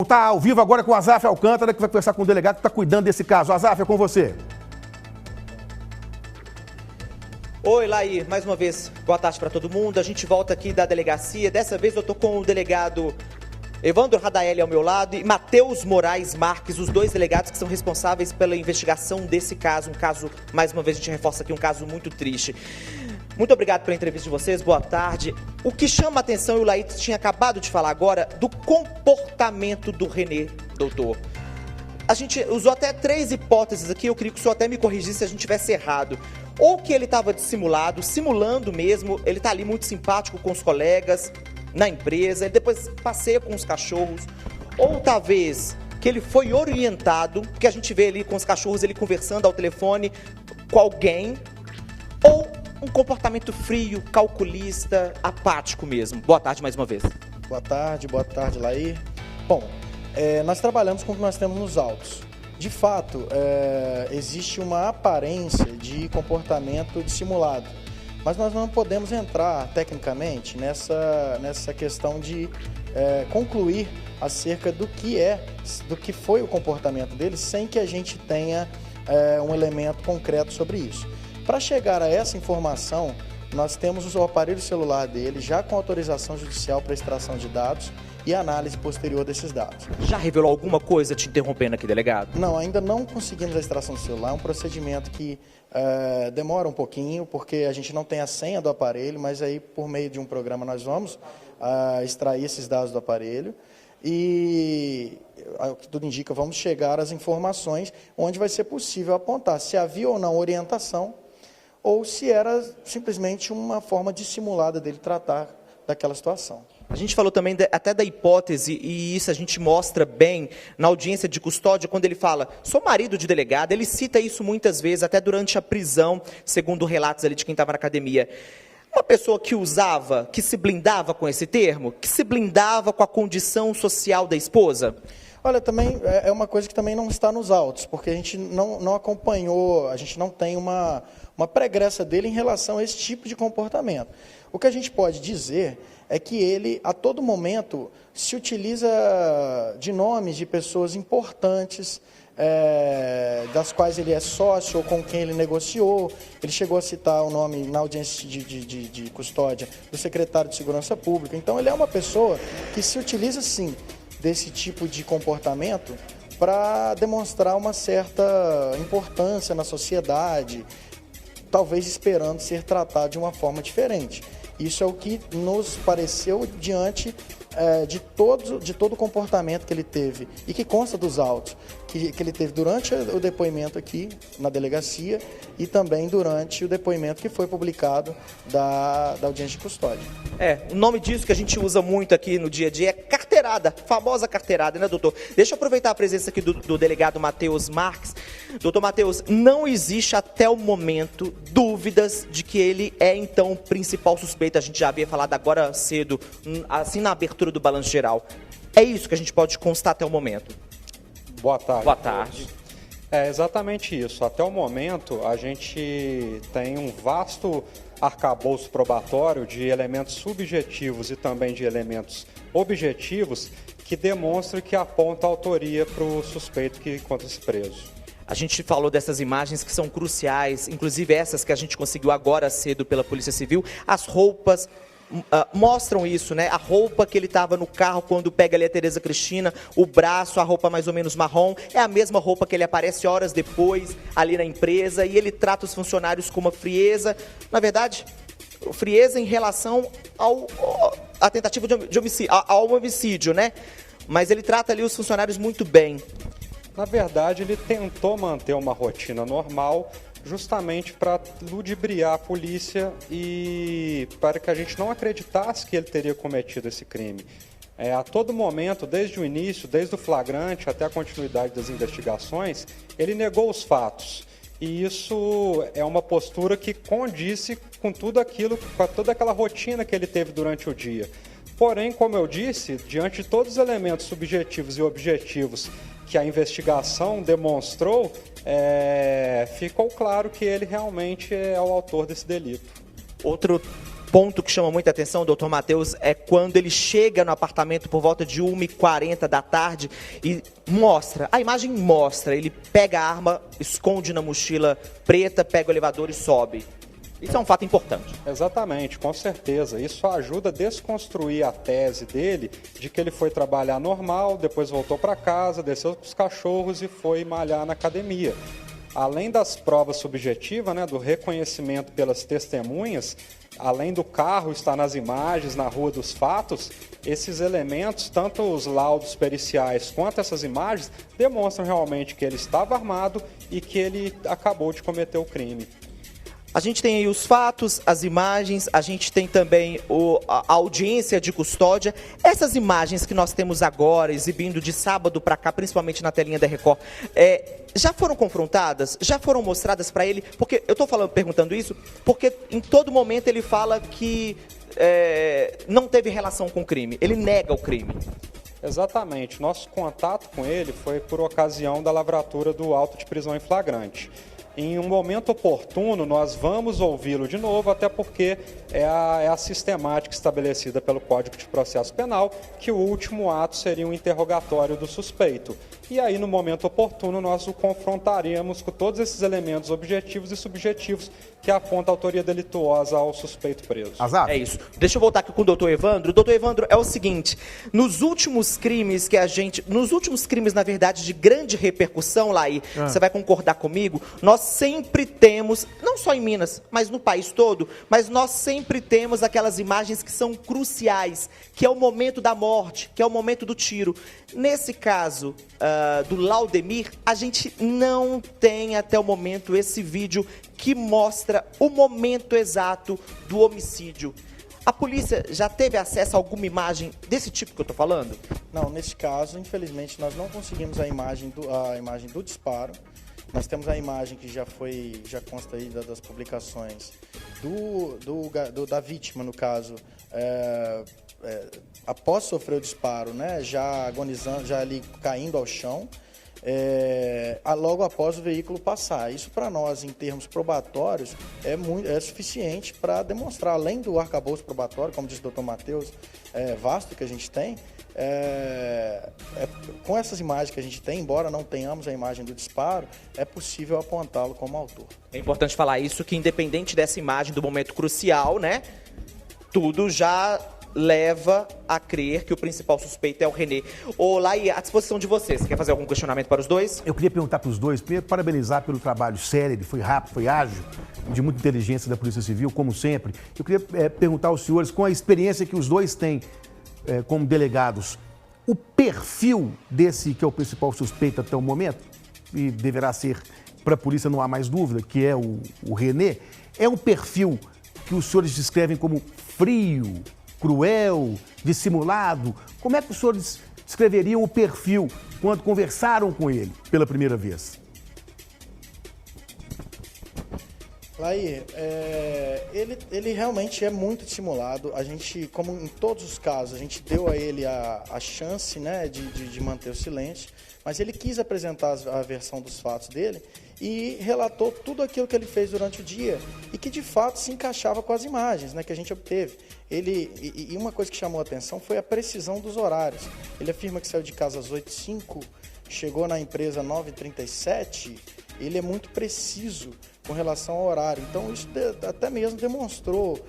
estar ao vivo agora com o Azaf Alcântara, que vai conversar com o delegado que está cuidando desse caso. Azaf, é com você. Oi, Laí, mais uma vez, boa tarde para todo mundo. A gente volta aqui da delegacia. Dessa vez eu tô com o delegado Evandro Radaeli ao meu lado e Matheus Moraes Marques, os dois delegados que são responsáveis pela investigação desse caso. Um caso, mais uma vez a gente reforça aqui, um caso muito triste. Muito obrigado pela entrevista de vocês, boa tarde. O que chama a atenção, e o Laí tinha acabado de falar agora, do comportamento do Renê, doutor. A gente usou até 3 hipóteses aqui, eu queria que o senhor até me corrigisse se a gente tivesse errado. Ou que ele estava dissimulado, simulando mesmo, ele está ali muito simpático com os colegas, na empresa, ele depois passeia com os cachorros. Ou talvez que ele foi orientado, porque a gente vê ali com os cachorros, ele conversando ao telefone com alguém. Ou um comportamento frio, calculista, apático mesmo. Boa tarde mais uma vez. Boa tarde, Laí. Bom, nós trabalhamos com o que nós temos nos autos. De fato, existe uma aparência de comportamento dissimulado, mas nós não podemos entrar tecnicamente nessa questão de concluir acerca do que foi o comportamento dele, sem que a gente tenha um elemento concreto sobre isso. Para chegar a essa informação, nós temos o aparelho celular dele já com autorização judicial para extração de dados e análise posterior desses dados. Já revelou alguma coisa te interrompendo aqui, delegado? Não, ainda não conseguimos a extração do celular. É um procedimento que demora um pouquinho, porque a gente não tem a senha do aparelho, mas aí por meio de um programa nós vamos extrair esses dados do aparelho e, o que tudo indica, vamos chegar às informações onde vai ser possível apontar se havia ou não orientação ou se era simplesmente uma forma dissimulada dele tratar daquela situação. A gente falou também até da hipótese, e isso a gente mostra bem na audiência de custódia, quando ele fala, sou marido de delegado, ele cita isso muitas vezes, até durante a prisão, segundo relatos ali de quem estava na academia. Uma pessoa que usava, que se blindava com esse termo, que se blindava com a condição social da esposa? Olha, também é uma coisa que também não está nos autos, porque a gente não acompanhou, a gente não tem uma pregressa dele em relação a esse tipo de comportamento. O que a gente pode dizer é que ele, a todo momento, se utiliza de nomes de pessoas importantes, das quais ele é sócio ou com quem ele negociou. Ele chegou a citar o nome na audiência de custódia do secretário de Segurança Pública. Então, ele é uma pessoa que se utiliza, sim, desse tipo de comportamento para demonstrar uma certa importância na sociedade, talvez esperando ser tratado de uma forma diferente. Isso é o que nos pareceu diante de todo o comportamento que ele teve e que consta dos autos, que ele teve durante o depoimento aqui na delegacia e também durante o depoimento que foi publicado da audiência de custódia. O nome disso que a gente usa muito aqui no dia a dia é carteirada, famosa carteirada, né, doutor? Deixa eu aproveitar a presença aqui do delegado Matheus Marques. Doutor Matheus, não existe até o momento dúvidas de que ele é, então, o principal suspeito. A gente já havia falado agora cedo, assim na abertura do balanço geral. É isso que a gente pode constar até o momento. Boa tarde. Boa tarde. É exatamente isso. Até o momento, a gente tem um vasto arcabouço probatório de elementos subjetivos e também de elementos objetivos que demonstram que aponta a autoria para o suspeito que encontra-se preso. A gente falou dessas imagens que são cruciais, inclusive essas que a gente conseguiu agora cedo pela Polícia Civil. As roupas mostram isso, né? A roupa que ele estava no carro quando pega ali a Tereza Cristina, o braço, a roupa mais ou menos marrom, é a mesma roupa que ele aparece horas depois ali na empresa e ele trata os funcionários com uma frieza. Na verdade, frieza em relação à tentativa de homicídio, ao homicídio, né? Mas ele trata ali os funcionários muito bem. Na verdade, ele tentou manter uma rotina normal, justamente para ludibriar a polícia e para que a gente não acreditasse que ele teria cometido esse crime. A todo momento, desde o início, desde o flagrante até a continuidade das investigações, ele negou os fatos. E isso é uma postura que condiz com tudo aquilo, com toda aquela rotina que ele teve durante o dia. Porém, como eu disse, diante de todos os elementos subjetivos e objetivos que a investigação demonstrou, ficou claro que ele realmente é o autor desse delito. Outro ponto que chama muita atenção, doutor Matheus, é quando ele chega no apartamento por volta de 1h40 da tarde e a imagem mostra, ele pega a arma, esconde na mochila preta, pega o elevador e sobe. Isso é um fato importante. Exatamente, com certeza. Isso ajuda a desconstruir a tese dele de que ele foi trabalhar normal, depois voltou para casa, desceu com os cachorros e foi malhar na academia. Além das provas subjetivas, né, do reconhecimento pelas testemunhas, além do carro estar nas imagens, na rua dos fatos, esses elementos, tanto os laudos periciais quanto essas imagens, demonstram realmente que ele estava armado e que ele acabou de cometer o crime. A gente tem aí os fatos, as imagens, a gente tem também a audiência de custódia. Essas imagens que nós temos agora, exibindo de sábado para cá, principalmente na telinha da Record, já foram confrontadas? Já foram mostradas para ele? Porque eu estou perguntando isso porque em todo momento ele fala que não teve relação com o crime. Ele nega o crime. Exatamente. Nosso contato com ele foi por ocasião da lavratura do auto de prisão em flagrante. Em um momento oportuno, nós vamos ouvi-lo de novo, até porque é a sistemática estabelecida pelo Código de Processo Penal, que o último ato seria um interrogatório do suspeito. E aí, no momento oportuno, nós o confrontaríamos com todos esses elementos objetivos e subjetivos que apontam a autoria delituosa ao suspeito preso. Azar. É isso. Deixa eu voltar aqui com o doutor Evandro. Doutor Evandro, é o seguinte, nos últimos crimes, na verdade, de grande repercussão, Laí, você vai concordar comigo, nós sempre temos, não só em Minas, mas no país todo, mas nós sempre temos aquelas imagens que são cruciais, que é o momento da morte, que é o momento do tiro. Nesse caso do Laudemir, a gente não tem até o momento esse vídeo que mostra o momento exato do homicídio. A polícia já teve acesso a alguma imagem desse tipo que eu estou falando? Não, nesse caso, infelizmente, nós não conseguimos a imagem do disparo. Nós temos a imagem que já consta aí das publicações da vítima, no caso, após sofrer o disparo, né, já agonizando, já ali caindo ao chão, logo após o veículo passar. Isso para nós, em termos probatórios, é suficiente para demonstrar, além do arcabouço probatório, como disse o doutor Matheus, vasto que a gente tem, com essas imagens que a gente tem, embora não tenhamos a imagem do disparo, é possível apontá-lo como autor. É importante falar isso, que independente dessa imagem do momento crucial, né, tudo já leva a crer que o principal suspeito é o René. Ô, Laí, à disposição de vocês. Você quer fazer algum questionamento para os dois? Eu queria perguntar para os dois, primeiro, parabenizar pelo trabalho sério, ele foi rápido, foi ágil, de muita inteligência da Polícia Civil, como sempre. Eu queria perguntar aos senhores, com a experiência que os dois têm como delegados, o perfil desse que é o principal suspeito até o momento, e deverá ser, para a polícia não há mais dúvida, que é o René, é um perfil que os senhores descrevem como frio, cruel, dissimulado? Como é que os senhores descreveriam o perfil quando conversaram com ele pela primeira vez? Laí, ele realmente é muito dissimulado. A gente, como em todos os casos, a gente deu a ele a chance, né, de manter o silêncio, mas ele quis apresentar a versão dos fatos dele e relatou tudo aquilo que ele fez durante o dia e que de fato se encaixava com as imagens, né, que a gente obteve. E uma coisa que chamou a atenção foi a precisão dos horários. Ele afirma que saiu de casa às 8h05, chegou na empresa às 9h37. Ele é muito preciso com relação ao horário. Então isso até mesmo demonstrou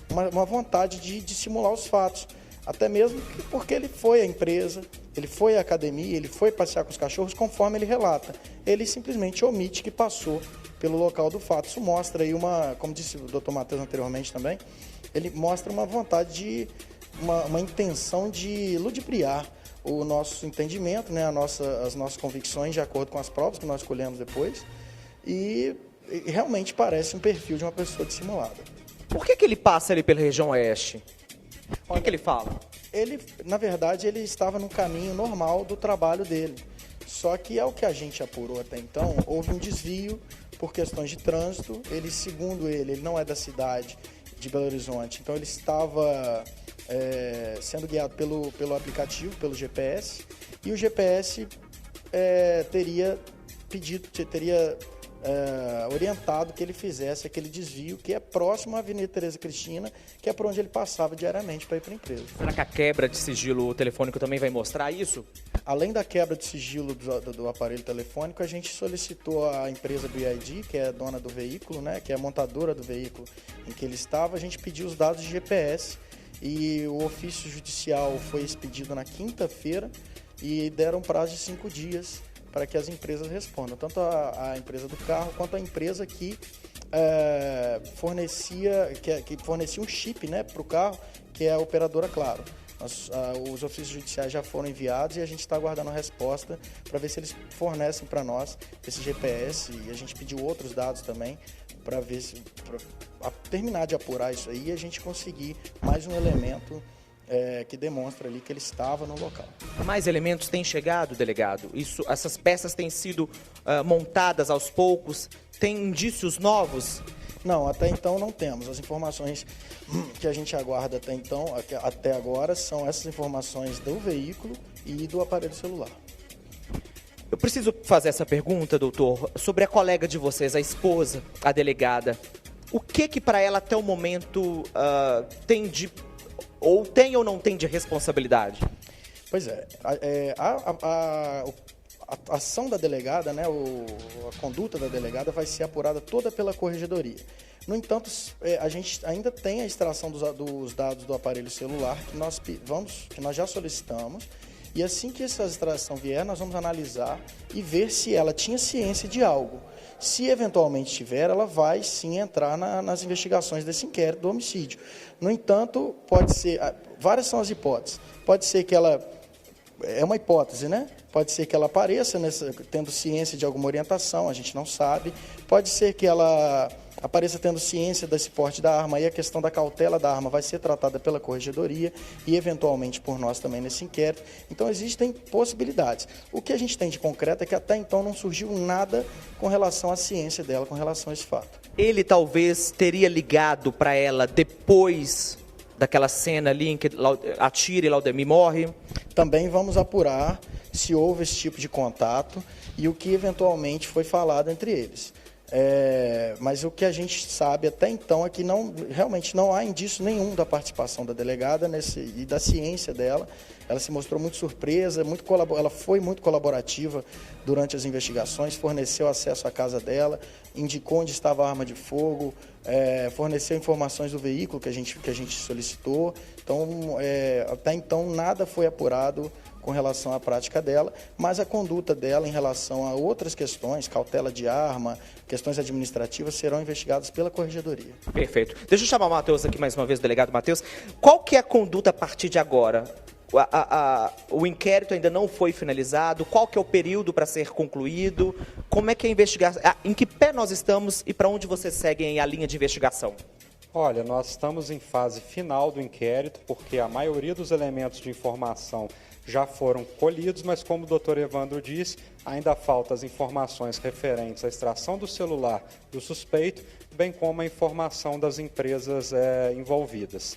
uma vontade de simular os fatos. Até mesmo porque ele foi à empresa, ele foi à academia, ele foi passear com os cachorros, conforme ele relata. Ele simplesmente omite que passou pelo local do fato. Isso mostra aí como disse o doutor Matheus anteriormente também, ele mostra uma vontade uma intenção de ludibriar o nosso entendimento, né, as nossas convicções de acordo com as provas que nós escolhemos depois, e realmente parece um perfil de uma pessoa dissimulada. Por que ele passa ali pela região oeste? O que ele fala? Na verdade, ele estava no caminho normal do trabalho dele. Só que é o que a gente apurou até então, houve um desvio por questões de trânsito. Ele, segundo ele não é da cidade de Belo Horizonte, então ele estava sendo guiado pelo aplicativo, pelo GPS, e o GPS teria orientado que ele fizesse aquele desvio que é próximo à Avenida Tereza Cristina, que é por onde ele passava diariamente para ir para a empresa. Será que a quebra de sigilo telefônico também vai mostrar isso? Além da quebra de sigilo do aparelho telefônico, a gente solicitou à empresa BYD, que é a dona do veículo, né, que é a montadora do veículo em que ele estava, a gente pediu os dados de GPS e o ofício judicial foi expedido na quinta-feira e deram um prazo de 5 dias para que as empresas respondam, tanto a empresa do carro quanto a empresa que fornecia um chip, né, para o carro, que é a operadora Claro. Os ofícios judiciais já foram enviados e a gente está aguardando a resposta para ver se eles fornecem para nós esse GPS, e a gente pediu outros dados também para ver se terminar de apurar isso aí e a gente conseguir mais um elemento que demonstra ali que ele estava no local. Mais elementos têm chegado, delegado? Essas peças têm sido montadas aos poucos? Tem indícios novos? Não, até então não temos. As informações que a gente aguarda até agora são essas informações do veículo e do aparelho celular. Eu preciso fazer essa pergunta, doutor, sobre a colega de vocês, a esposa, a delegada. O que para ela até o momento tem ou não tem de responsabilidade? Pois é, a ação da delegada, né, a conduta da delegada vai ser apurada toda pela corregedoria. No entanto, a gente ainda tem a extração dos dados do aparelho celular que nós já solicitamos, e assim que essa extração vier, nós vamos analisar e ver se ela tinha ciência de algo. Se eventualmente tiver, ela vai sim entrar nas investigações desse inquérito do homicídio. No entanto, pode ser, várias são as hipóteses. Pode ser que ela, é uma hipótese, né? Pode ser que ela apareça tendo ciência de alguma orientação, a gente não sabe. Pode ser que ela apareça tendo ciência desse porte da arma, e a questão da cautela da arma vai ser tratada pela corregedoria e eventualmente por nós também nesse inquérito. Então existem possibilidades. O que a gente tem de concreto é que até então não surgiu nada com relação à ciência dela, com relação a esse fato. Ele talvez teria ligado para ela depois daquela cena ali em que atira e Laudemir morre? Também vamos apurar se houve esse tipo de contato e o que eventualmente foi falado entre eles. Mas o que a gente sabe até então é que realmente não há indício nenhum da participação da delegada e da ciência dela. Ela se mostrou muito surpresa, ela foi muito colaborativa durante as investigações, forneceu acesso à casa dela, indicou onde estava a arma de fogo, forneceu informações do veículo que a gente solicitou. Então, até então, nada foi apurado com relação à prática dela, mas a conduta dela em relação a outras questões, cautela de arma, questões administrativas, serão investigadas pela corregedoria. Perfeito. Deixa eu chamar o Matheus aqui mais uma vez, o delegado Matheus. Qual que é a conduta a partir de agora? O inquérito ainda não foi finalizado, qual que é o período para ser concluído? Como é que é a investigação? Em que pé nós estamos e para onde vocês seguem a linha de investigação? Olha, nós estamos em fase final do inquérito, porque a maioria dos elementos de informação já foram colhidos, mas como o doutor Evandro disse, ainda faltam as informações referentes à extração do celular do suspeito, bem como a informação das empresas envolvidas.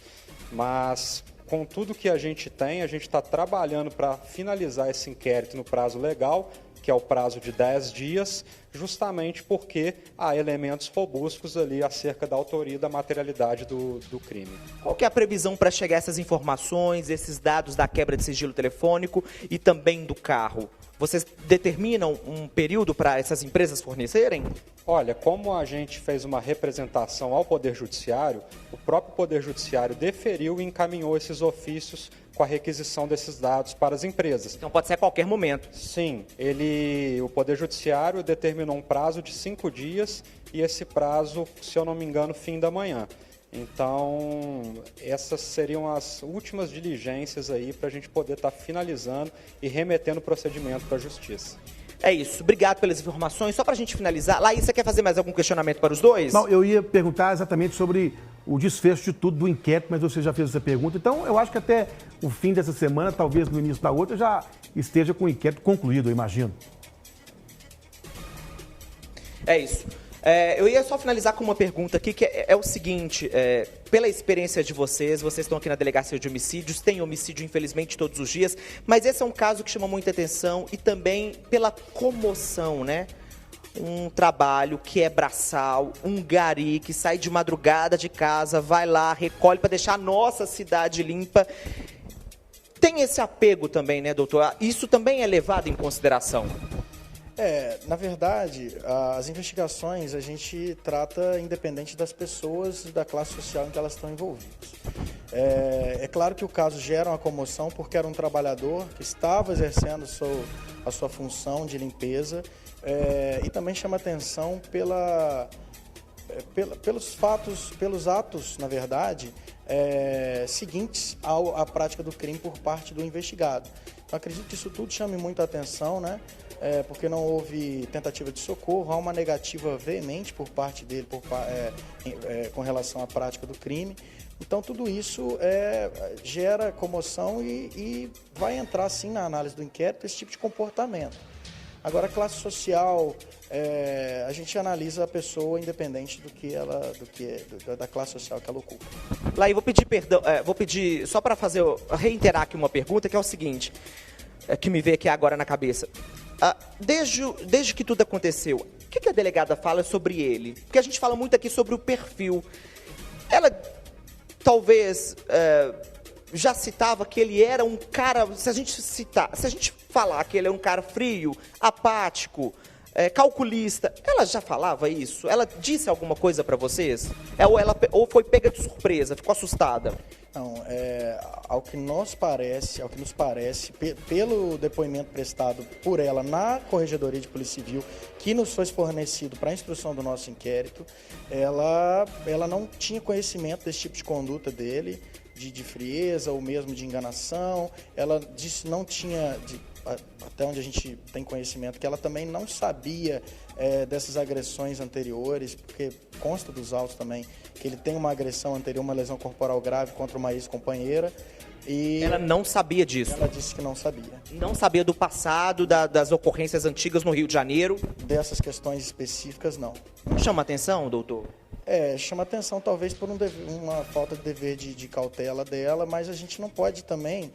Mas, com tudo que a gente tem, a gente está trabalhando para finalizar esse inquérito no prazo legal, que é o prazo de 10 dias, justamente porque há elementos robustos ali acerca da autoria e da materialidade do crime. Qual que é a previsão para chegar a essas informações, esses dados da quebra de sigilo telefônico e também do carro? Vocês determinam um período para essas empresas fornecerem? Olha, como a gente fez uma representação ao Poder Judiciário, o próprio Poder Judiciário deferiu e encaminhou esses ofícios com a requisição desses dados para as empresas. Então pode ser a qualquer momento. Sim, o Poder Judiciário determinou um prazo de 5 dias e esse prazo, se eu não me engano, fim da manhã. Então, essas seriam as últimas diligências aí para a gente poder estar finalizando e remetendo o procedimento para a Justiça. É isso. Obrigado pelas informações. Só para a gente finalizar, Laís, você quer fazer mais algum questionamento para os dois? Não, eu ia perguntar exatamente sobre o desfecho de tudo do inquérito, mas você já fez essa pergunta. Então, eu acho que até o fim dessa semana, talvez no início da outra, já esteja com o inquérito concluído, eu imagino. É isso. Eu ia só finalizar com uma pergunta aqui, que é o seguinte, pela experiência de vocês estão aqui na Delegacia de Homicídios, tem homicídio infelizmente todos os dias, mas esse é um caso que chama muita atenção e também pela comoção, né? um trabalho que é braçal, um gari que sai de madrugada de casa, vai lá, recolhe para deixar a nossa cidade limpa. Tem esse apego também, né, doutor? Isso também é levado em consideração? Na verdade, as investigações a gente trata independente das pessoas e da classe social em que elas estão envolvidas. É claro que o caso gera uma comoção porque era um trabalhador que estava exercendo a sua função de limpeza e também chama atenção pelos fatos, pelos atos, na verdade, seguintes à prática do crime por parte do investigado. Então, acredito que isso tudo chame muita atenção, né? Porque não houve tentativa de socorro, há uma negativa veemente por parte dele com relação à prática do crime. Então, tudo isso gera comoção e vai entrar, sim, na análise do inquérito esse tipo de comportamento. Agora, a classe social, a gente analisa a pessoa independente da classe social que ela ocupa. Laí, vou pedir só para reiterar aqui uma pergunta, que é o seguinte, que me veio aqui agora na cabeça. Desde que tudo aconteceu, o que a delegada fala sobre ele? Porque a gente fala muito aqui sobre o perfil. Ela talvez já citava que ele era um cara, se a gente falar que ele é um cara frio, apático, calculista, ela já falava isso? Ela disse alguma coisa para vocês? Ou foi pega de surpresa, ficou assustada? Não, ao que nos parece, pelo depoimento prestado por ela na Corregedoria de Polícia Civil, que nos foi fornecido para a instrução do nosso inquérito, ela não tinha conhecimento desse tipo de conduta dele, de frieza ou mesmo de enganação. Ela disse não tinha, até onde a gente tem conhecimento, que ela também não sabia dessas agressões anteriores, porque consta dos autos também que ele tem uma agressão anterior, uma lesão corporal grave contra uma ex-companheira. E ela não sabia disso? Ela disse que não sabia. Não sabia do passado, das ocorrências antigas no Rio de Janeiro? Dessas questões específicas, não. Chama atenção, doutor? Chama atenção talvez por uma falta de dever de cautela dela, mas a gente não pode também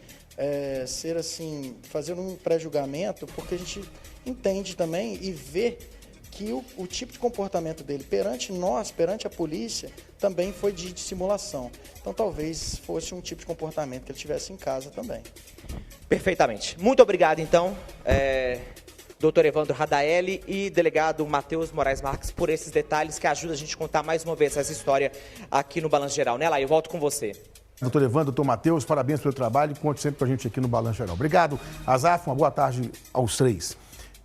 ser assim, fazer um pré-julgamento, porque a gente entende também e vê que o tipo de comportamento dele perante nós, perante a polícia, também foi de dissimulação. Então talvez fosse um tipo de comportamento que ele tivesse em casa também. Perfeitamente. Muito obrigado, então, doutor Evandro Radaeli e delegado Matheus Moraes Marques, por esses detalhes que ajudam a gente a contar mais uma vez essa história aqui no Balanço Geral. Né, Laí? Eu volto com você. Doutor Evandro, doutor Matheus, parabéns pelo trabalho e conte sempre com a gente aqui no Balanço Geral. Obrigado, Azaf, uma boa tarde aos três.